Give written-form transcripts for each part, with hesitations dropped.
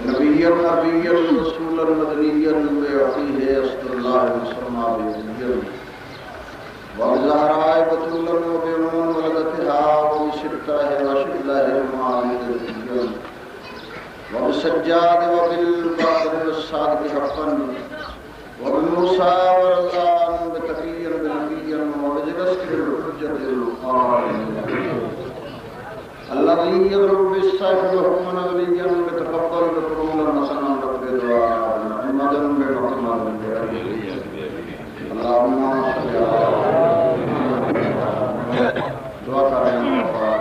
نبيا نبيا رسولا مدنيا بأخيه أسطر الله المسمى بيزيا وبزهراء بطولا وبيمن ولدتها وبشركاه وشكله المعامد الدنيا وبالسجاد وبالبعض والصادق حقا وبالموسى ورضان بتقيا بنبيا وبذكر الحجة القائم الذي يضرب بالسيف وحكما نبيا بتقبل بقبولا حسنا رب دعاء محمد بمحمد اللهم صل على دعا کریں اور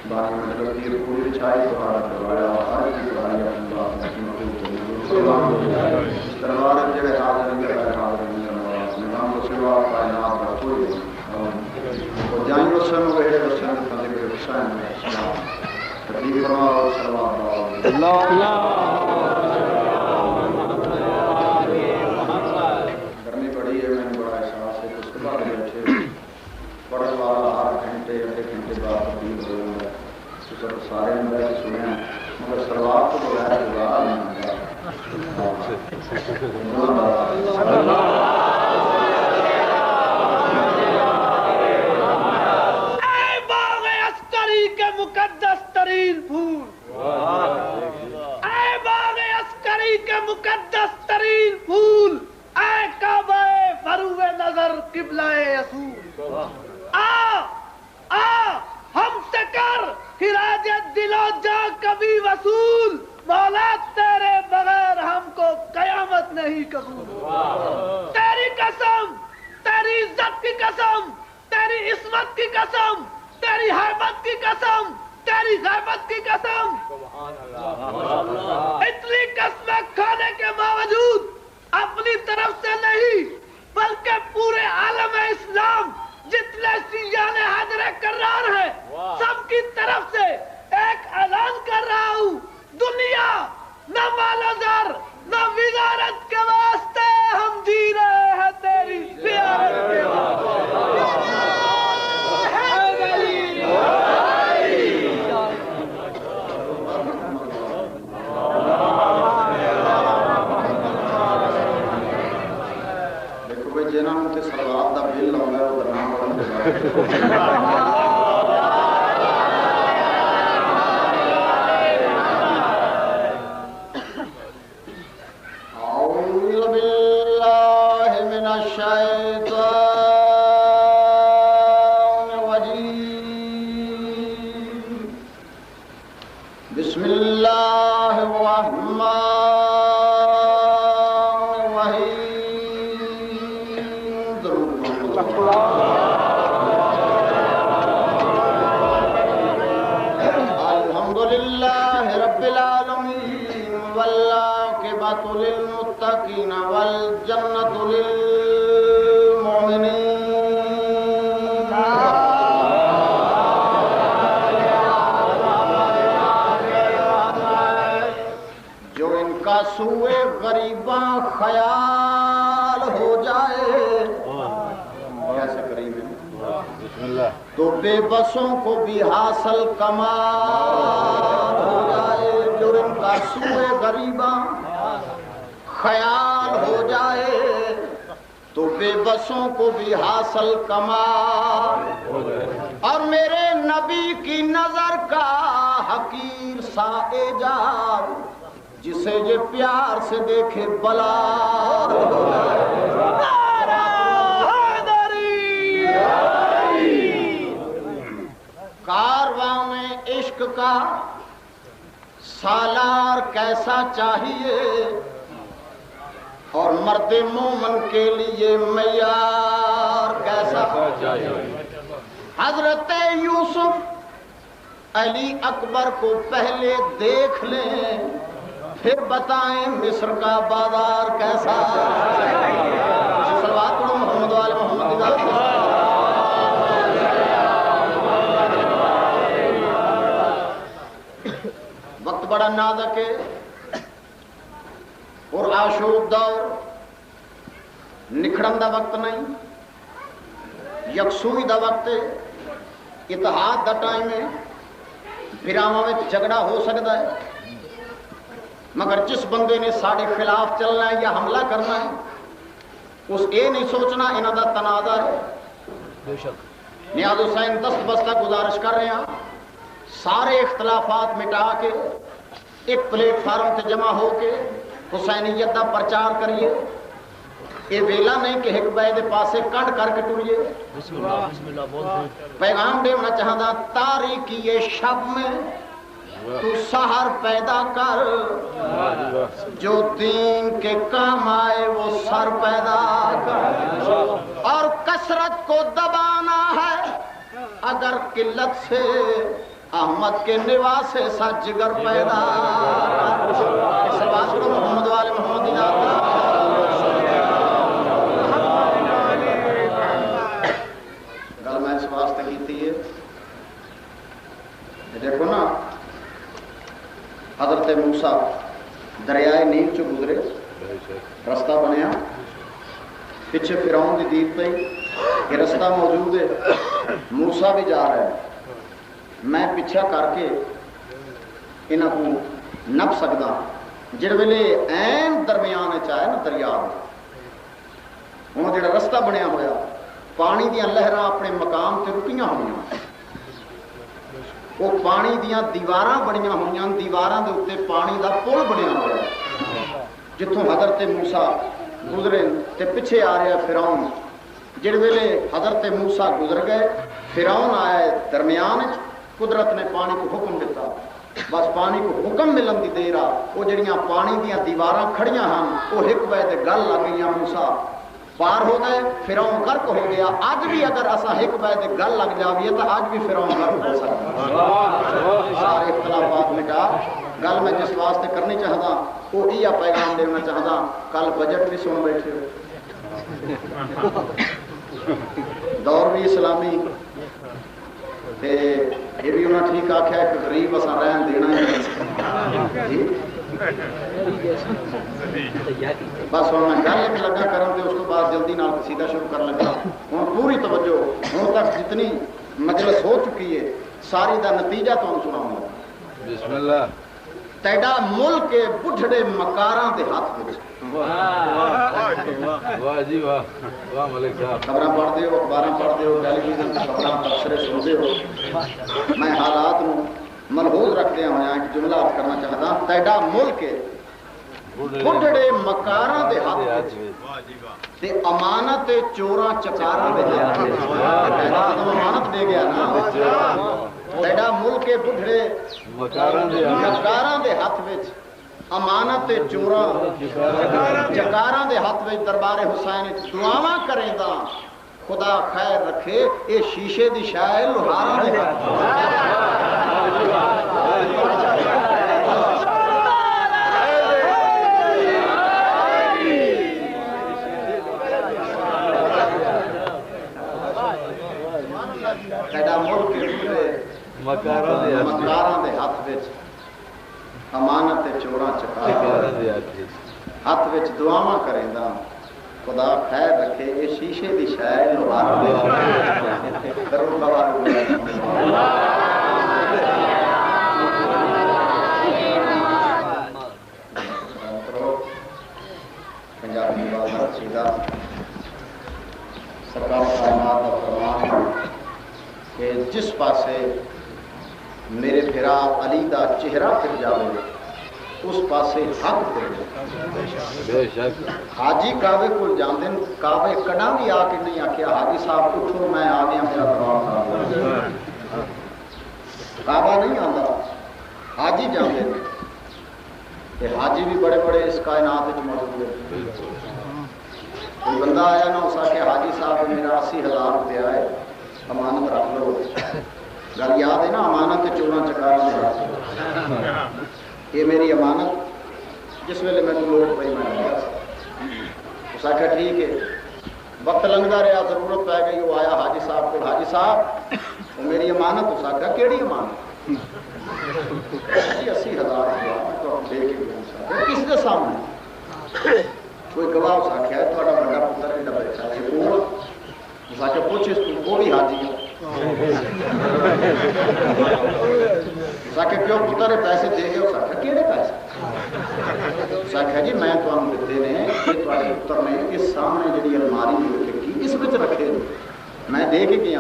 بانی مطلب کی پوری چھائی تمہارا کروایا ہر کی دعائی اللہ اس دربار جگہ حاضر حاضر نظام کو سوا کائنات کا کوئی اور جائیں وسن ہوئے وسن ذکر حسین میں اسلام تقریب فرما اور صلوات اللہ گرمی بڑی ہے میں نے بڑا احساس ہے اس کے بعد بیٹھے پڑھنے والا ہر گھنٹے آدھے گھنٹے بعد تبدیل ہو رہا ہے سارے اندر سنے مگر صلوات کو بغیر گزارا نہیں مقدس ترین پھول اے باغ عسکری کے مقدس ترین پھول اے کعبہ فروغ نظر قبلہ رسول آ ہم سے کر خراج دل و جاں کبھی وصول مولا تیرے بغیر ہم کو قیامت نہیں قبول تیری قسم تیری عزت کی قسم تیری عصمت کی قسم تیری حیبت کی قسم تیری غیبت کی قسم اتنی قسمیں کھانے کے باوجود اپنی طرف سے نہیں بلکہ پورے عالم اسلام جتنے سیان حاضر کرار ہیں سب کی طرف سے ایک اعلان کر رہا ہوں دنیا نہ مال و زر نہ وزارت کے واسطے ہم جی رہے ہیں تیری زیارت کے جنہوں نے صلوات دا بل لاؤنا ہے وہ درنام پڑھنے اعوذ باللہ من الشیطان الرجیم بسم اللہ الرحمن للمتقين والجنة للمؤمنين جو ان کا سوئے غریباں خیال ہو جائے کیسے قریب ہے تو بے بسوں کو بھی حاصل کمال ہو جائے جو ان کا سوئے غریباں خیال ہو جائے تو بے بسوں کو بھی حاصل کمال اور میرے نبی کی نظر کا حقیر سا ایجاد جسے یہ پیار سے دیکھے بلا کارواں میں عشق کا سالار کیسا چاہیے اور مرد مومن کے لیے معیار کیسا چاہیے حضرت یوسف علی اکبر کو پہلے دیکھ لیں پھر بتائیں مصر کا بازار کیسا صلوات محمد وآل محمد وقت بڑا نازک ہے اور آشوب دور نکھڑن دا وقت نہیں، یکسوئی دا وقت ہے، اتحاد دا ٹائم ہے، بھراواں وچ جھگڑا ہو سکتا ہے، مگر جس بندے نے ساڑے خلاف چلنا ہے یا حملہ کرنا ہے اس یہ نہیں سوچنا انہاں دا تنازع ہے۔ نیاز حسین دست بستہ گزارش کر رہے ہیں سارے اختلافات مٹا کے ایک پلیٹ فارم تے جمع ہو کے حسینیت دا پرچار کریے۔ یہ ویلا نہیں کہ ایک بے دے پاسے کنڈ کر کے ٹریے۔ پیغام دے ہونا چاہتا تاریکی شب میں تو سحر پیدا کر، جو دین کے کام آئے وہ سر پیدا کر، اور کثرت کو دبانا ہے اگر قلت سے احمد کے نواسے سا جگر پیدا کر۔ اس بات کو محمد والے محمد گل میں اس واسطے کی ہے، دیکھو نا حضرت موسیٰ دریائے نیل چو گزرے، رستہ بنیا، پیچھے فرعون دی دید پئی کہ رستہ موجود ہے، موسیٰ بھی جا رہا ہے، میں پیچھا کر کے انہاں کو نپ سکدا، جڑ ویلے این درمیان چاہے نا دریا ہن جڑا رستہ بنیا ہویا پانی دیاں لہراں اپنے مقام تے رکیاں ہوئیاں، وہ پانی دیاں دیواراں بڑیاں ہوئیاں، دیواراں دے اوتے پانی دا پل بنیا ہوا جتوں حضرت موسیٰ گزرے تے پیچھے آ رہا فرعون۔ جڑ ویلے حضرت موسیٰ گزر گئے فرعون آیا درمیان، قدرت نے پانی کو حکم دیتا، بس پانی کو حکم ملن دی دیر آ وہ جڑیاں پانی دیاں دیواراں کھڑیاں ہن وہ ایک وے تے گل لگ گئیاں، موسیٰ پار ہو گئے، فرعون غرق ہو گیا۔ آج بھی اگر اسا ایک وے تے گل لگ جاویے تو آج بھی فرعون غرق ہو سکتا۔ سارے اختلافات مٹا گل میں جس واسطے کرنی چاہتا وہ یہ پیغام دینا چاہتا، کل بجٹ بھی سن بیٹھے ہو، دور بھی اسلامی تے یہ بھی انہاں ٹھیک آکھیا کہ غریب اساں رہن دینا ہے، بس ہوں میں گل ایک لگا کرن تے اس تو بعد جلدی نال قصیدہ شروع کر لگا۔ ہوں پوری توجہ، ہوں تک جتنی مجلس ہو چکی ہے ساری دا نتیجہ تمہیں سناؤں گا۔ بسم اللہ۔ تیڈا ملک کے بڈھڑے مکاراں دے ہاتھ وچ، واہ جی واہ، واہ ملک صاحب، خبراں پڑھدے ہو، اخباراں پڑھدے ہو، ٹیلی ویژن تے خبراں تبصرے سنتے ہو، میں حالات نو ملحوظ رکھدے ہویا ایک جملہ عرض کرنا چاہتا، تیڈا ملک کے بڈھڑے مکاراں دے ہاتھ وچ تے امانت چوراں چکاراں دے ہاتھ وچ، امانت دے گیا نا، تیڈا ملک کے بڈھڑے مکاراں دے ہاتھ وچ امانت چوراں چکاراں دے ہاتھ وچ، دربار حسین دعاواں کریں دا خدا خیر رکھے، اے شیشے دی شائع لوہاراں دے ہاتھ مکاراں دے ہاتھ وچ امانت چوراں چکاراں دے ہاتھ وچ دعاواں کریں دا خدا خیر رکھے، اے شیشے دی شائع لوہاراں دے ہاتھ درود پنجابی والا قصیدہ سرکار کائنات کا فرمان کہ جس پاسے میرے بھرا علی دا چہرہ پھر جاوے اس پاسے حق پھر جائے۔ حاجی کعبے کو جاندے کعبے کڑا بھی آ کے نہیں آکھیا حاجی صاحب اٹھو میں آ گیا میرا دروازہ، کعبہ نہیں آندا، حاجی جاندے کہ حاجی بھی بڑے بڑے اس کائنات وچ موجود ہے۔ کوئی بندہ آیا نا اس آکھے حاجی صاحب میرا 80,000 روپیہ ہے امانت رکھ لو، گل یاد ہے نا امانت چوراں چکاراں دے ہاتھ، یہ میری امانت جس ویلے میں لوڑ پئی میں لیا، اس آخیا ٹھیک ہے، وقت لنگتا رہا ضرورت پی گئی، وہ آیا حاجی صاحب کو، حاجی صاحب وہ میری امانت، اس آخیا کیڑی امانت؟ 80,000 روپیہ میں تو دے کے گیا، کس کے سامنے؟ کوئی گواہ اس آخیا ہے تھوڑا بڑا پتر ایڈا بیٹھا ہے اس آخیا پوچھ اس کو وہ بھی حاجی ہے اس آخیا کیوں پتر پیسے دے گئے اس آخیا کہڑے پیسے اس آخیا جی میں تمہیں دیتے نے یہ تھوڑے پتر نے اس سامنے جی الماری رکھی اس میں رکھے میں دے کے گیا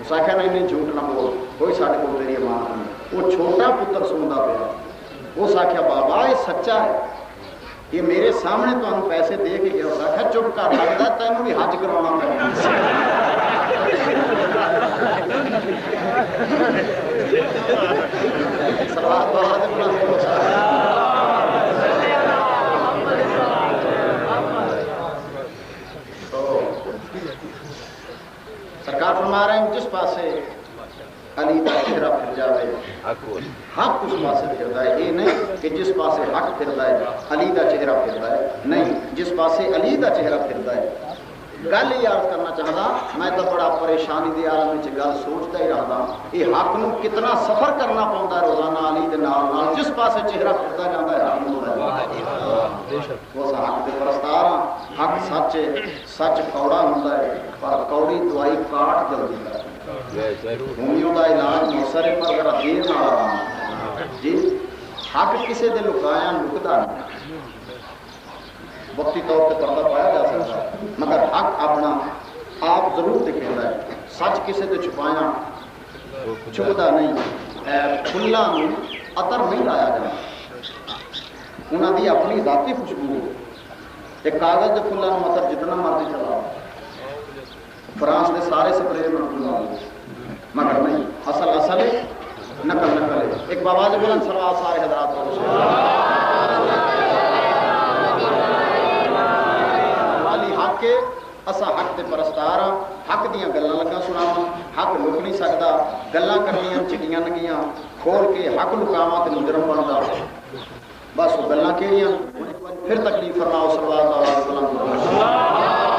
اس آخیا نہیں جھوٹ نہ بول کوئی سارے کو تیری امانت نہیں وہ چھوٹا پتر سنتا پیا اس آخیا بابا یہ سچا ہے یہ میرے سامنے تو پیسے دے کے گیا اس آخیا چپ کر لگتا تینوں بھی حج کروانا پڑنا سرکار فرما رہے ہیں جس پاسے علی کا چہرہ پھر جائے حق اس پاسے پھرتا ہے یہ نہیں کہ جس پاسے حق پھرتا ہے علی کا چہرہ پھرتا ہے نہیں جس پاسے علی کا چہرہ پھرتا ہے گل یہ عرض کرنا چاہتا میں تو بڑا پریشانی دی عالم میں گل سوچتا ہی رہتا یہ حق نو کتنا سفر کرنا پڑتا ہے روزانہ علی دے نال جس پاسے چہرہ پھرتا جاتا ہے حق نو وہ حق دے پرستار حق سچ سچ کوڑا ہوتا ہے پر کوڑی دوائی کاٹ جلدی ہے ہومیوں کا علاج موسر پر اگر دیر نہ آرام جی حق کسی دے لکایا لکتا نہیں وقتی طور پہ پردہ پایا جا سکتا ہے مگر حق اپنا آپ ضرور دکھے ہے سچ کسی دے چھپایا چھپتا نہیں پھلاں عطر نہیں لایا جاتا انہوں دی اپنی ذاتی خوشبو ایک کاغذ کے پھلاں عطر جتنا مرضی چلاؤ فرانس کے سارے سپرے میں مگر نہیں اصل اصل ہے نقل نقل ہے ایک بابا جی بلند سلوات سارے حضرات والی حق کے اسا حق دے پرستار ہاں حق دیاں گلاں لگا سناواں حق لک نہیں سکدا گلاں کرنیاں چٹیاں لگیاں کھول کے حق لکاواں تے مجرم بندا بس وہ گلاں کیڑیاں پھر تکلیف فرماؤ صلوات علیہ وسلم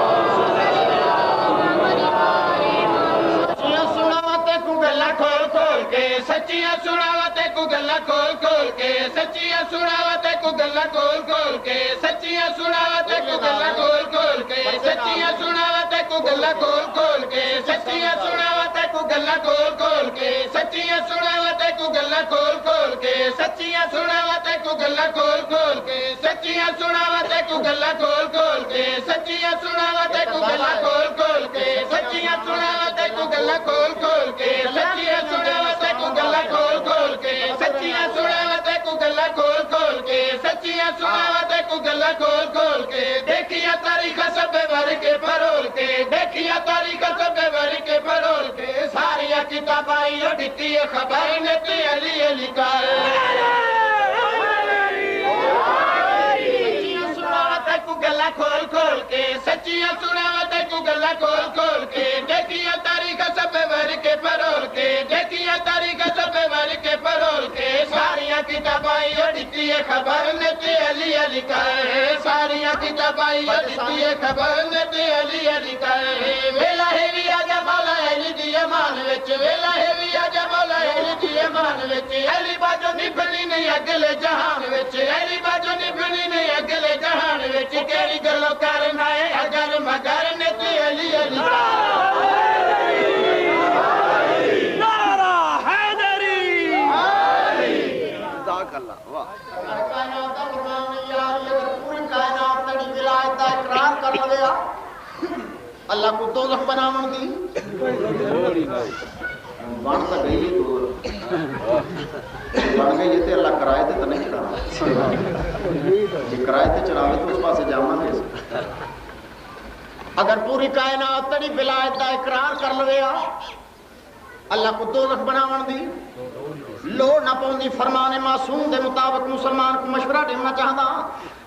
کھول کھول کے سچیاں سناوتے کو گلا کھول کھول کے سچیاں سناوتے کو گلا کھول کھول کے سچیاں سناوتے کو گلا کھول کھول کے سچیاں سناوتے کو گلا کھول کھول کے سچیاں سناوتے کو گلا کھول کھول کے سچیاں سناوتے کو گلا کھول کھول کے سچیاں سناوتے کو گلا کھول کھول کے سچیاں سناوتے کو گلا کھول کھول کے سچیاں سناوتے کو گلا کھول کھول کے سچیاں سناوتے کو گلا کھول کھول کے سچیاں سناوتے کو گلا کھول کھول کے سچیاں سناوتے کو گلا کھول کھول کے سچیاں سناوتے کو گلا کھول کھول کے دیکھیا تاریخ سب بھر کے پرول کے دیکھیا تاریخ سب بھر کے پرول کے ساریا کتاباں یہ دتی خبر نے تے علی علی کا سناوتے کو گلا کھول کھول کے سچیاں سناوتے کو گلا کھول کھول کے دیکھیا تاریخ سب بھر کے پرول کے دیکھیا تاریخ سب بھر کے پرول کے ساریاں کتاباں یہ دتی خبر نے تے علی علی کا ساریاں کتاباں یہ دتی خبر نے تے علی علی کا ویلا ہے وی آجا مولا علی دی امان وچ ویلا ہے وی آجا مولا علی دی امان وچ علی باجو نبھنی نہیں اگلے جہان وچ علی باجو نبھنی نہیں اگلے جہان وچ کیڑی گلو کرنا ہے اگر مگر نے تے علی علی کا اللہ کو دوزخ بناون دی بن تو گئی بن گئی تے اللہ کرائے تے نہیں چڑھانا جی کرائے تے چڑھاوے تو اس پاسے جاواں گے اگر پوری کائنات تڑی ولایت دا اقرار کر لوے اللہ کو دوزخ بناون دی لوڑ نہ پوندی فرمان معصوم دے مطابق مسلمان کو مشورہ دینا چاہتا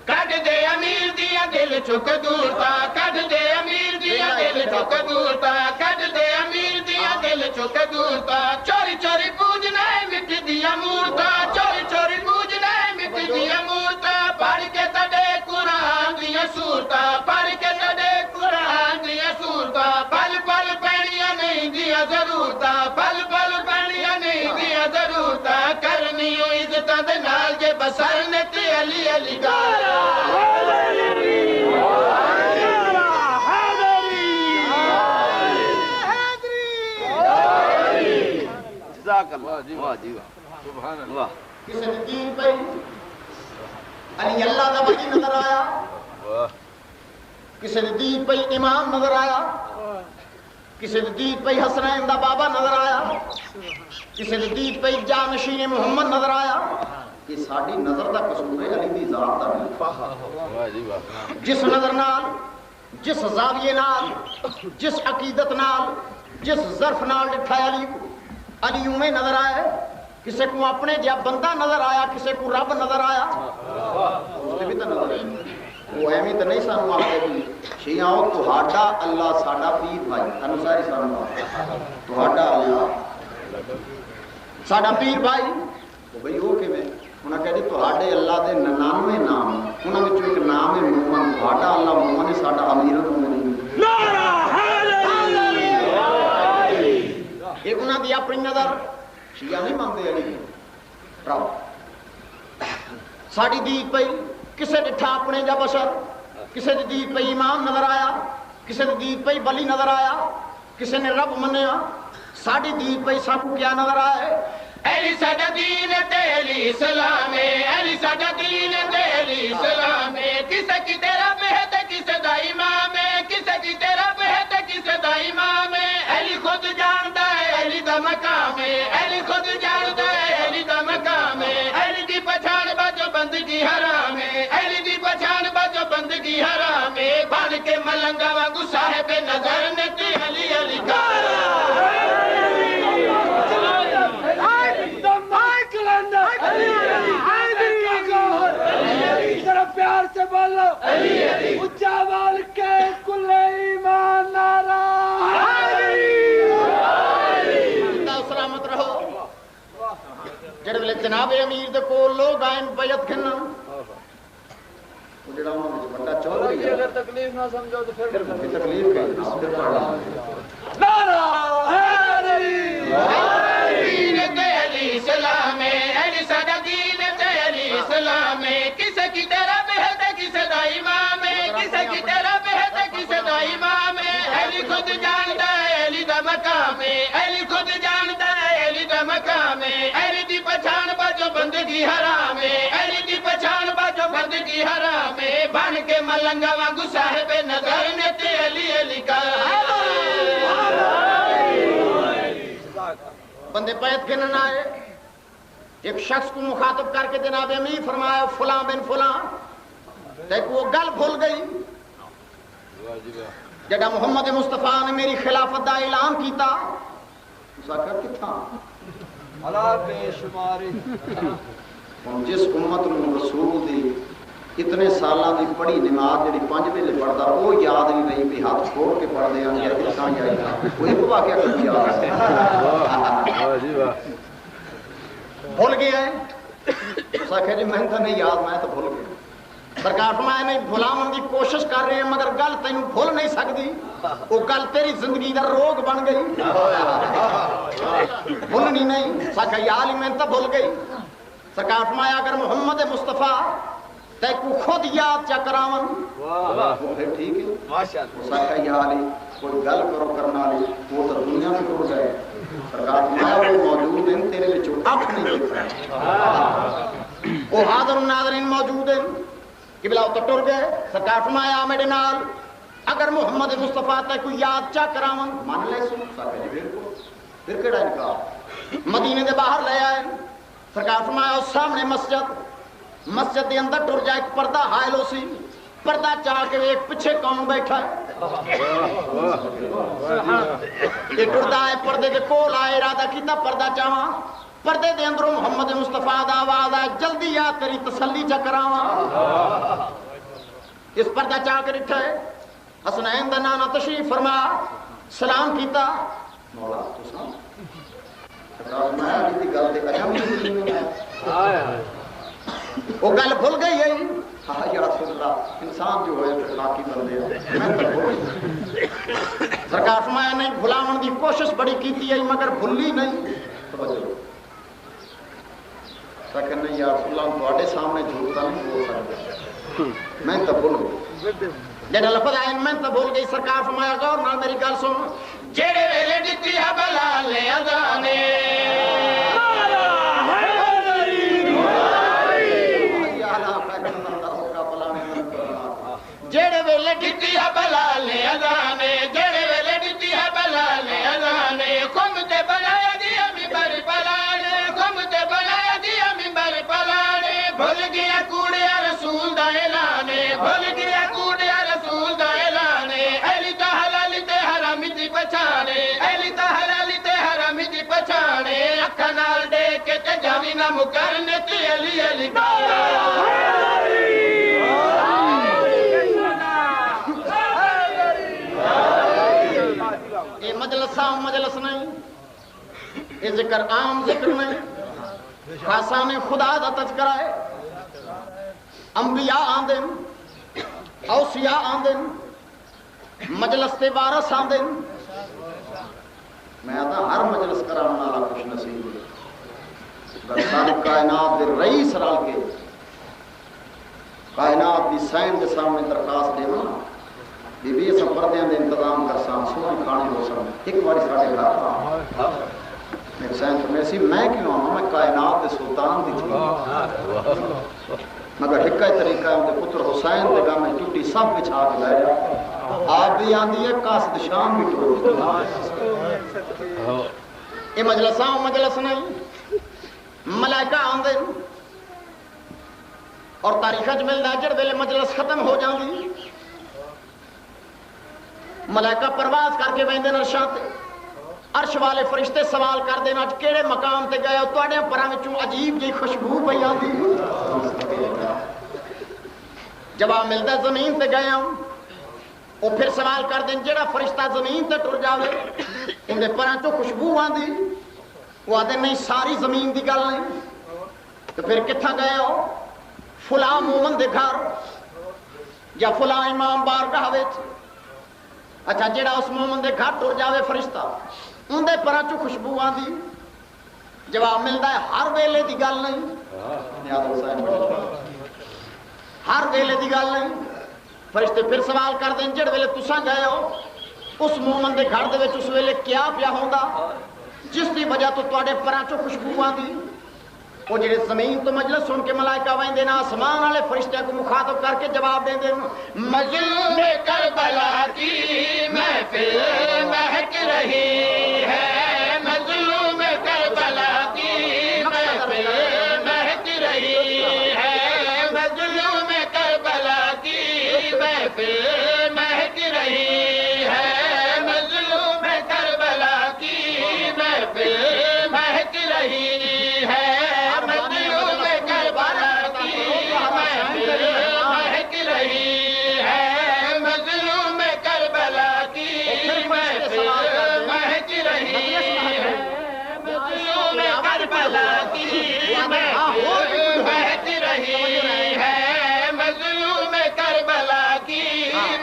کڈ دے امیر دیا دل چک دور تا کڈ دے امیر دیا دل چک دور تا کڈ دے امیر دیا دل چک دور تا چوری چوری پوجنا مٹ دیا مورتا چوری چوری پوجنا مٹ دیا مورتا پڑھ کے تڈے قرآن دیا سورتا پڑھ کے تڈے قرآن دیا سورتا پل پل پڑھیا نہیں دیا ضرورتا پل پل پڑھیا نہیں دیا ضرورتا کرنی عزت دے نال جے بسر نے تے علی علی گارا کسی نے دین پہ علی اللہ کا ولی نظر آیا, کسی نے دین پہ امام نظر آیا, کسی نے دین پہ حسنین دا بابا نظر آیا, کسی نے دین پہ جانشین محمد نظر آیا. یہ ساری نظر دا قصور ہے, علی دی ذات دا نہیں. جس نظر نال, جس زاویے نال, جس عقیدت نال, جس ظرف نال ڈٹھا علی اویں نظر آئے. کسی کو اپنے جا بندہ نظر آیا, کسی کو رب نظر آیا. اس بھی تو نظر ہے, وہ ایویں تو نہیں سانو آتے بھی شیعوں تہاڈا اللہ ساڈا پیر بھائی, سانو ساری سانو تہاڈا اللہ ساڈا پیر بھائی. وہ بھئی وہ کیویں انہاں کہہ دی تہاڈے اللہ دے 99 نام, انہاں وچوں ایک نام ہے مومن. تہاڈا اللہ مومن ہے, ساڈا امیر المومنین. یہ انہاں دی اپنی نظر. شیعہ نہیں مانتے علی رب. ساڈی دید پئی کسے ڈٹھا اپنے جا بشر, کسے دی دید پئی امام نظر آیا, کسے دی دید پئی ولی نظر آیا, کسے نے رب منیا. ساڈی دید پئی سانو کیا نظر آئے؟ علی ساڈا دین تے علی اسلام ہے, علی ساڈا دین تے علی اسلام ہے. کسے کی تیرا بہت کسے دا امام ہے, کسے کی تیرا بہت کسے دا امام ہے. علی خود جاندا ہے علی دا مقام ہے, علی خود جاندا ہے علی دا مقام ہے. علی دی پہچان باجو بندگی حرام ہے, علی دی پہچان باجو بندگی حرام ہے. بن کے ملنگا وانگو صاحب نظر نے تے علی علی کا پیار سے بولو اچھا بول کے کل ایمان نعرہ سلامت رہو. جڑے ویلے جناب امیر دے کول لوگ آئے بیعت گھنن, جڑا انہاں وچ بڑا چودھری ہے, اگر تکلیف نہ سمجھو تو پھر تکلیف کہیں نعرہ علی دین تے علی اسلام ہے, علی ساڈا دین تے علی اسلام ہے. کسے کی تیرا بہت کسے دا امام ہے, کسے کی تیرا بہت کسے دا امام ہے. علی خود جاندا ہے علی دا مقام ہے, علی خود جاندا ہے علی دا مقام ہے. علی دی پہچان باجو بندگی حرام ہے, علی دی پہچان باجو بندگی حرام ہے. بن کے ملنگا وانگو صاحب نظر نے تے علی علی کا بندے بیعت گھنن آئے. ایک شخص کو مخاطب کر کے جناب امیر فرمایا فلاں بن فلاں, دیکھ وہ گل بھول گئی. جڑا محمد مصطفیٰ نے میری خلافت دا اعلان کیتا, اس آخر کتھا اللہ بے شماری. جس امت نو رسول دی اتنے سالاں دی پڑھی نماز جڑی 5 ویلے پڑھدا وہ یاد نہیں رہی بھی ہاتھ چھوڑ کے پڑھ دے یا کتھاں جائے, وہ ایک واقعہ کبھی یاد ہے. بھول گیا ہے. اس آخر جی میں تو نہیں یاد, میں تو بھول گیا. سرکار فرمایا نہیں بھلاون دی کوشش کر رہے ہیں مگر گل تینوں بھول نہیں سکتی, وہ گل تیری زندگی دا روگ بن گئی, بھولنی نہیں. ساکھا یا علی میں تو بھول گئی. سرکار فرمایا اگر محمد مصطفیٰ تے کو خود یاد چا کراون وہ پھر ٹھیک ہے. ساکھا یا علی کوئی گل کرو کرنا لی, وہ تو دنیا میں ٹوٹ گئے. سرکار فرمایا وہ موجود ہیں تیرے وچوں اکھ نہیں دیکھ رہا, وہ حاضر ناظرین موجود ہیں. قبلہ تو ٹر گئے. سرکار فرمایا میرے نال اگر محمد مصطفیٰ تے کوئی یاد چا کراون مان لے سو. ساکھا جی بالکل, پھر کیڑا انکار. مدینے دے باہر لے آئے. سرکار فرمایا اس سامنے مسجد دے اندر ٹر جائے. ایک پردہ حائل ہو سی, پردہ چاہ کے ایک پیچھے کون بیٹھا ہے. یہ ٹردا ہے پردے دے کول آئے, ارادہ کیتا پردہ چاواں. پردے دے اندروں محمد مصطفیٰ دا آواز آئے جلدی آ تیری تسلی چا کراواں. اس پردہ چاہ کے ڈٹھا ہے. حسنین دا نانا تشریف فرما, سلام کیتا. مولا تساں وہ گل بھول گئی ہے. یا رسول اللہ انسان جو ہوئے اخلاقی بندے ہیں. سرکار فرمایا نہیں بھلاون دی کوشش بڑی کیتی ہے مگر بھلی نہیں. کہ نہیں یا رسول اللہ تواڈے سامنے جھوٹا نہیں بول سکتا, میں تو بھول گئی. جڑا لفظ آئے میں تو بھول گئی. سرکار فرمایا غور نال میری گل سن. جڑے ویلے دتی ہے بلال اذان جڑے ویلے ڈٹی ہے بلال نے اذانے جڑے ویلے ڈٹی ہے بلال نے اذانے قوم تے بنایا دیا منبر پلانے قوم تے بنایا دیا منبر پلانے بھول گیا کوڑیا رسول دا اعلان بھول گیا کوڑیا رسول دا اعلان علی تا حلال تے حرام دی پہچانے علی تا حلال تے حرام دی پہچانے اکھاں نال دیکھ کے تے جاوی نہ مکرنے تے علی علی یہ مجلس عام مجلس نہیں، یہ ذکر عام ذکر نہیں، خاصان خدا دا تذکرہ ہے، انبیاء آندن، اوصیاء آندن، مجلس تے وارث آندن۔ میں آتا ہر مجلس کرانا والا خوش نصیب ہے، ساری کائنات دے رئیس رل کے کائنات دی سائن کے سامنے درخواست دینا بی بی اسا پردیاں دے انتظام کر سان سونے کھانے ہو سان ایک باری ساڑھے گھر ایک سائن فرمیسی میں کیوں آنا میں کائنات دے سلطان دی تھی مگر حکای طریقہ ہے ان دے پتر حسین دے گا میں ٹوٹی سب بچھا کے لائے آپ بھی آندی ہے قاسد شام بھی ٹوٹ یہ مجلس آؤں مجلس نہیں، ملائکہ آندے اور تاریخہ جمل ناجر ویلے مجلس ختم ہو جاندی ملائکہ پرواز کر کے ویندے عرشاں تے عرش والے فرشتے سوال کر دینا اج کیڑے مقام تے گئے ہو تواڈے پراں وچوں عجیب جی خوشبو پئی آندی جواب ملدا زمین تے گئے ہوں وہ پھر سوال کر دیں جڑا فرشتہ زمین تے ٹر جاوے ان دے پراں چوں خوشبو آندی وہ آدھے نہیں ساری زمین دی گل نہیں تو پھر کتھاں گئے ہو فلاں مومن دے گھر یا فلاں امام بارگاہ وچ اچھا جڑا اس مومن دے گھر ٹر جاوے فرشتہ ان دے پراں چوں خوشبو آندی جواب ملدا ہے ہر ویلے دی گل نہیں ہر ویلے دی گل نہیں فرشتے پھر سوال کر دیں جڑ ویلے تساں گئے ہو اس مومن دے گھر دے وچ اس ویلے کیا پیا ہوندا جس دی وجہ تو تواڈے پراں چوں خوشبو آندی وہ جڑے زمین تو مجلس سن کے ملائکہ ویندے نا آسمان والے فرشتے کو مخاطب کر کے جواب دیں دے مظلوم کربلا کی محفل مہک رہی ہے مظلوم کربلا کی محفل مہک رہی ہے مظلوم کربلا کی محفل مہک رہی ہے مظلوم کربلا کی محفل مہک رہی ہے مظلوم کربلا کی محفل مہک رہی ہے مظلوم کربلا کی محفل مہک رہی ہے مظلوم کربلا کی محفل مہک رہی ہے مظلوم کربلا کی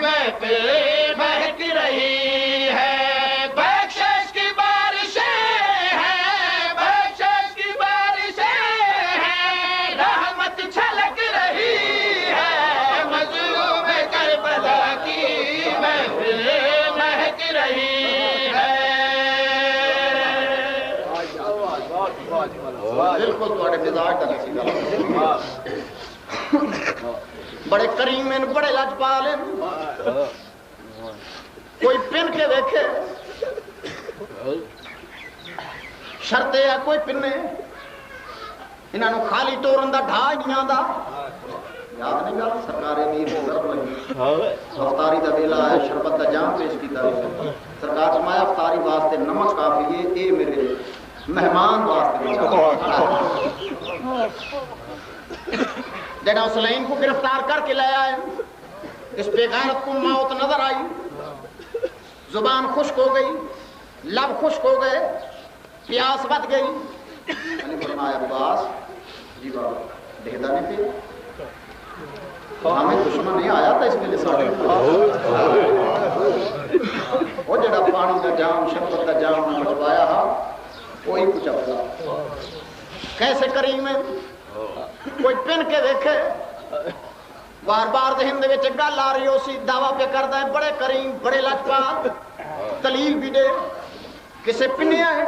محفل مہک رہی ہے بخشش کی بارشیں ہیں بخشش کی بارشیں ہیں رحمت چھلک رہی ہے مظلوم کربلا کی محفل مہک رہی ہے بالکل تواڈے مزاج دا نصیب بڑے کریم ہیں بڑے لاجپال ہیں کوئی پن کے دیکھے شرط ہے کوئی پنے انہاں نوں خالی ٹورن دا ڈھا ہی نہیں آندا یاد نہیں گل سرکار امیر کو ضرب لگی افطاری دا ویلا ہے شربت دا جام پیش کیتا ہے سرکار فرمایا افطاری واسطے نمک کافی ہے اے میرے مہمان واسطے جڑا حسین کو گرفتار کر کے لے آئے اس بے غیرت کو موت نظر آئی زبان خشک ہو گئی لب خشک ہو گئے پیاس بد گئی علی فرمایا عباس جی بابا دیکھتا نہیں پھر ہمیں دشمن نہیں آیا تھا اس کے لیے ساڑھے وہ جڑا پانی کا جام شربت کا جام مچوایا ہا وہی کچھ اپنا کیسے کریم ہے کوئی پن کے دیکھے بار بار ذہن دے وچ گل آ رہی ہو سی دعویٰ پہ کردا ہے بڑے کریم بڑے لاجپال دلیل بھی دے کسے پنیا ہے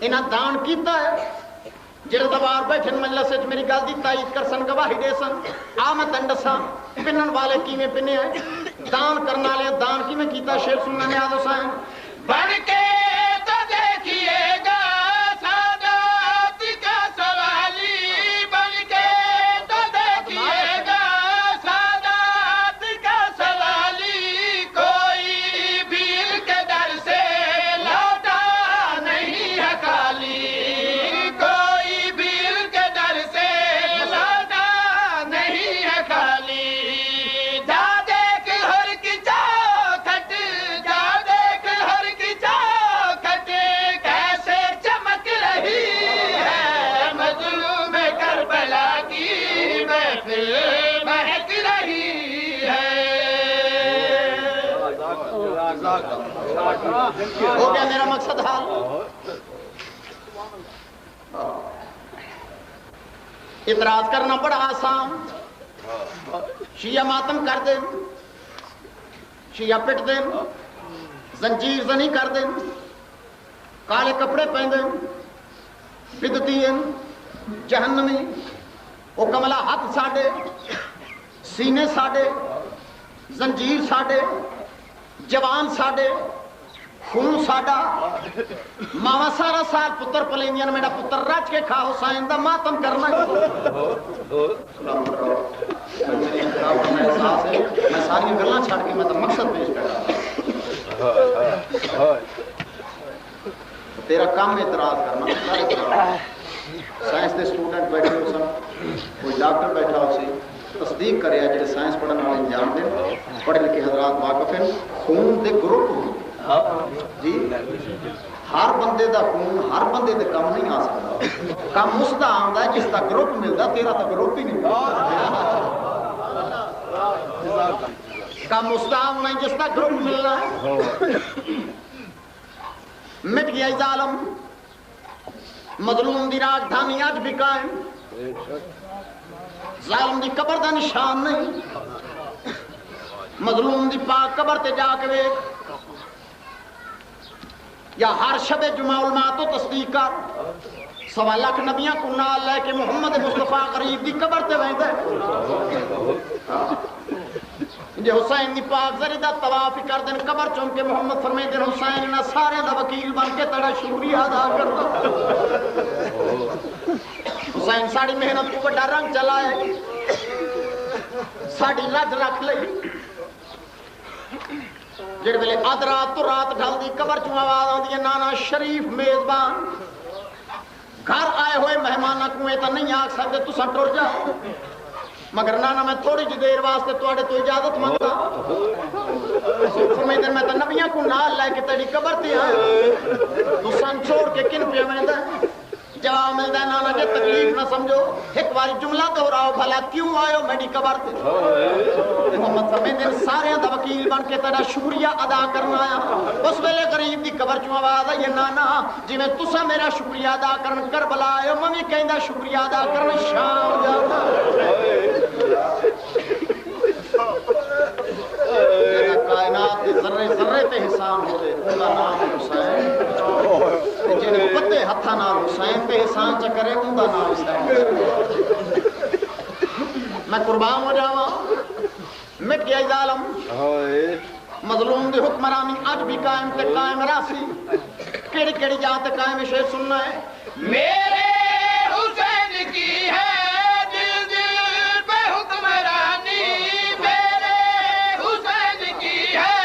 انہاں دان کیتا ہے جڑے دوار بیٹھے مجلس وچ میری گل دی تائید کر سن گواہی دے سن آ میں تن دساں پنن والے کیویں پنے ہیں دان کرن والے دان کیویں کیتا شیخ سننا نیاز حسین بن کے تو دیکھیے گا سادات کا سوالی بن کے تو دیکھیے گا سادات کا سوالی کوئی بھیل کے در سے لوٹا نہیں ہے خالی کوئی بھیل کے در سے لوٹا نہیں ہے خالی جا دیکھ ہر کی چوکھٹ جا دیکھ ہر کی چوکھٹ کیسے چمک رہی ہے مظلوم کربلا کی محفل مہک رہی ہے ہو گیا میرا مقصد حال اعتراض کرنا بڑا آسان شیعہ ماتم کر دیں شیعہ پٹ دیں زنجیر زنی کر دیں کالے کپڑے پہن دیں بدتی جہنمی وہ کملا ہاتھ ساڑے سینے ساڑے زنجیر ساڑے جوان ساڑے خون ساڑا ماما سارا سال پتر پلیندیاں میرا پتر رچ کے کھا حسین دا ماتم کرنا میں ساری گلاں چھڑ کے میں تو مقصد پیش کر رہا تیرا کام اعتراض کرنا سائنس دے سٹوڈنٹ بیٹھے ہو سن کوئی ڈاکٹر بیٹھا ہو سی تصدیق کرے جڑے سائنس پڑھن والے جان دے پڑھے لکھے حضرات واقف ہیں خون دے گروپ جی ہر بندے دا خون ہر بندے دے کم نہیں آ سکتا کم اس دا آندا ہے جس دا گروپ ملدا تیرا تا گروپ ہی نہیں کم اس دا آندا ہے جس دا گروپ ملنا ہے مٹ گیا ظالم مظلوم دی راجدھانی اج بھی قائم ظالم دی قبر دا نشان نہیں مظلوم دی پاک قبر تے جا کے ویکھ یا ہر شب جمعہ علماء تو تصدیق کر 1.25 لاکھ نبیاں کو نال لے کے محمد مصطفیٰ غریب دی قبر تے ویندا جے حسین دی پاک زری دا طواف کر دین قبر چوم کے محمد فرمائے دین حسین نہ سارے دا وکیل بن کے تیرا شکریہ ادا کردا حسین ساڑی محنت کو بڑا رنگ چلائے ساڑی لج رکھ لئی جڑ ویلے اد رات تو رات ڈھل دی قبر چوں آواز آندی ہے نانا شریف میزبان گھر آئے ہوئے مہماناں کو تے نہیں آکھ سکدے تساں ٹر جاؤ مگر نانا میں تھوڑی جی دیر واسطے تواڈے تو اجازت منگدا فرمائے میں تے نبیاں کو نال لے کے تیری قبر تے آیا تساں چھوڑ کے کن پہ ویندا جواب ملتا ہے نانا جی تکلیف نہ سمجھو ایک باری جملہ دہراؤ بھلا کیوں آئے میری قبر تے محمد فرمائے سارے دا وکیل بن کے تیرا شکریہ ادا کرنا آیا اس ویلے غریب دی قبر چوں آواز آئی نانا جی میں تسا میرا شکریہ ادا کرن کربلا آئے میں بھی کہندا شکریہ ادا کرن شام جانا کائنات کے ذرے ذرے تے احسان ہوئے ان کا نام حسین جن پتے ہتھا نال حسین تے احسان چ کرے ان کا نام حسین میں قربان ہو جاواں مٹ گیا ظالم مظلوم دی حکمرانی اج بھی قائم تے قائم راسی کیڑی کیڑی جات تے قائم شے سننا ہے میرے حسین کی ہے دل دل پہ حکمرانی میرے حسین کی ہے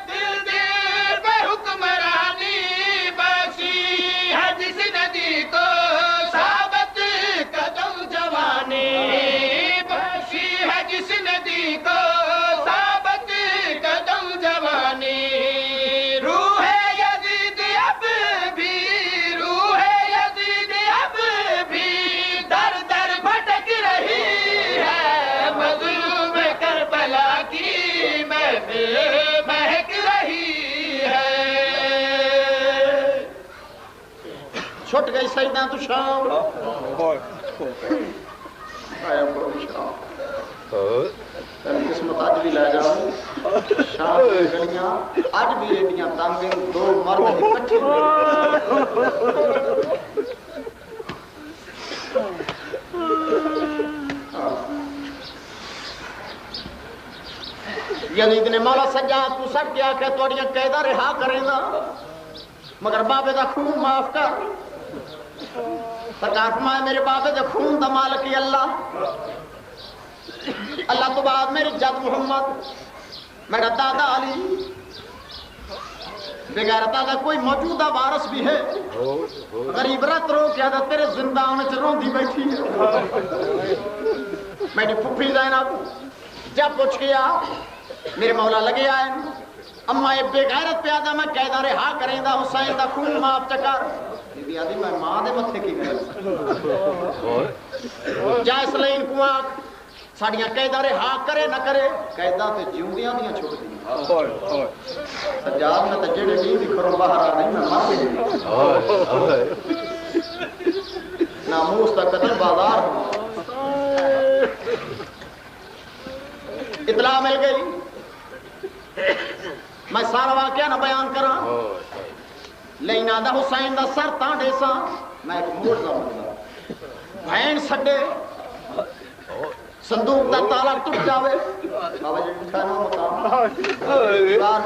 دل دل پہ حکمرانی بخشی ہے جس ندی کو ثابت قدم جوانی بخشی ہے جس ندی کو ثابت قدم جوانی روح یزید اب بھی روح یزید اب بھی در در بھٹک رہی ہے مظلوم کربلا کی محفل مہک رہی ہے چھٹ گئی سجدہ تو شام آیا بڑو شام قسمت اج بھی لے جاؤ شام کی گلیاں اج بھی ایڈیاں تنگ دو مرد اکٹھے یزید نے مولا سجاد تو سب کیا کہ تھوڑیاں قیدا رہا کرے گا مگر بابے دا خون معاف کر. سرکار فرمایا میرے بابے دے خون دا مالک ہی اللہ. اللہ تو بعد میرے جد محمد میرا دادا علی بغیر دادا کوئی موجودہ وارث بھی ہے غریب رت رو کیا تھا تیرے زندہ ہونے سے روندی بیٹھی ہے. میری پھپھی زینب جب پوچھ گیا میرے مولا لگے آئے اما یہ بے غیرت پہ آدھا میں قیدا رہا کریں دا حسین دا خون معاف چکر بی آدھی میں ماں دے متھے کی گئے جائے سلین کو آنکھ ساڑیاں قیدا رہا کرے نہ کرے قیدا تے جیوندیاں دیاں چھوڑ دی. سجاد میں تے جڑے نہیں دکھروں باہر آ نہیں میں ماں بھی ناموس دا قتل بازار. اطلاع مل گئی میں سارا واقعہ نہ بیان کرا لینا دا حسین دا سر تانڈے سا میں ایک موڑا مطلب بھین سڈے صندوق دا تالا ٹوٹ جاوے بابا جی بٹھانا مقام بار